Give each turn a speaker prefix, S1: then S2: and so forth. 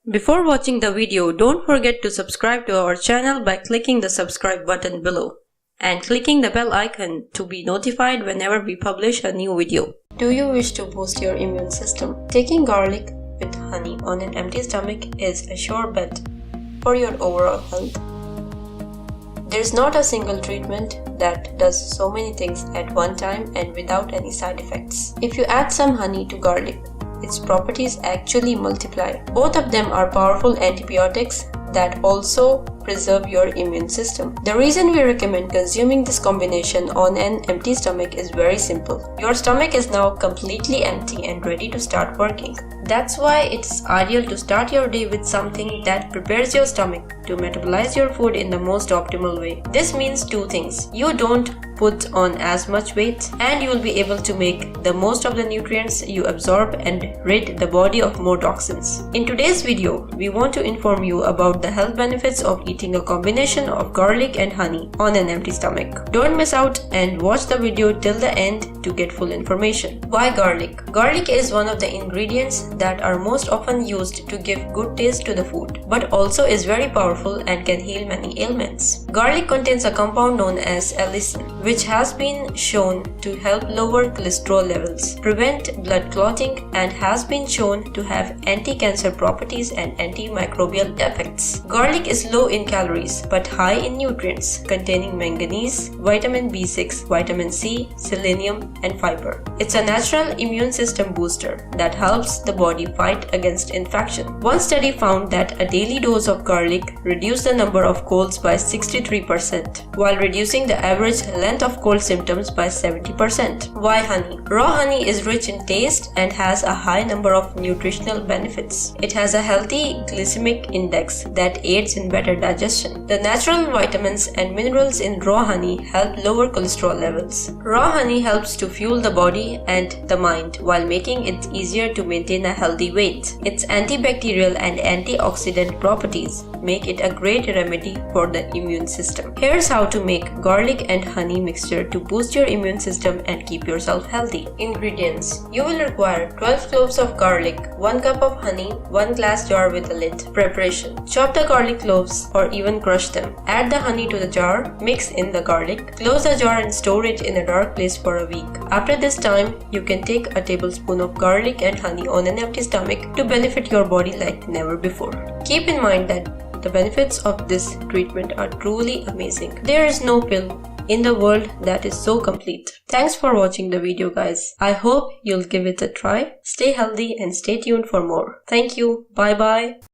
S1: Before watching the video, don't forget to subscribe to our channel by clicking the subscribe button below and clicking the bell icon to be notified whenever we publish a new video. Do you wish to boost your immune system? Taking garlic with honey on an empty stomach is a sure bet for your overall health. There's not a single treatment that does so many things at one time and without any side effects. If you add some honey to garlic, its properties actually multiply. Both of them are powerful antibiotics that also preserve your immune system. The reason we recommend consuming this combination on an empty stomach is very simple. Your stomach is now completely empty and ready to start working. That's why it's ideal to start your day with something that prepares your stomach to metabolize your food in the most optimal way. This means two things. You don't put on as much weight and you will be able to make the most of the nutrients you absorb and rid the body of more toxins. In today's video, we want to inform you about the health benefits of eating a combination of garlic and honey on an empty stomach. Don't miss out and watch the video till the end to get full information. Why garlic? Garlic is one of the ingredients that are most often used to give good taste to the food, but also is very powerful and can heal many ailments. Garlic contains a compound known as allicin, which has been shown to help lower cholesterol levels, prevent blood clotting, and has been shown to have anti-cancer properties and anti-microbial effects. Garlic is low in calories but high in nutrients, containing manganese, vitamin B6, vitamin C, selenium, and fiber. It's a natural immune system booster that helps the body fight against infection. One study found that a daily dose of garlic reduced the number of colds by 63%, while reducing the average length of cold symptoms by 70%. Why honey? Raw honey is rich in taste and has a high number of nutritional benefits. It has a healthy glycemic index that aids in better digestion. The natural vitamins and minerals in raw honey help lower cholesterol levels. Raw honey helps to fuel the body and the mind while making it easier to maintain a healthy weight. Its antibacterial and antioxidant properties make it a great remedy for the immune system. Here's how to make garlic and honey mixture to boost your immune system and keep yourself healthy. Ingredients: you will require 12 cloves of garlic, 1 cup of honey, 1 glass jar with a lid. Preparation: chop the garlic cloves or even crush them. Add the honey to the jar, mix in the garlic, close the jar and store it in a dark place for a week. After this time, you can take a tablespoon of garlic and honey on an empty stomach to benefit your body like never before. Keep in mind that the benefits of this treatment are truly amazing. There is no pill in the world that is so complete. Thanks for watching the video, guys. I hope you'll give it a try. Stay healthy and stay tuned for more. Thank you. Bye bye.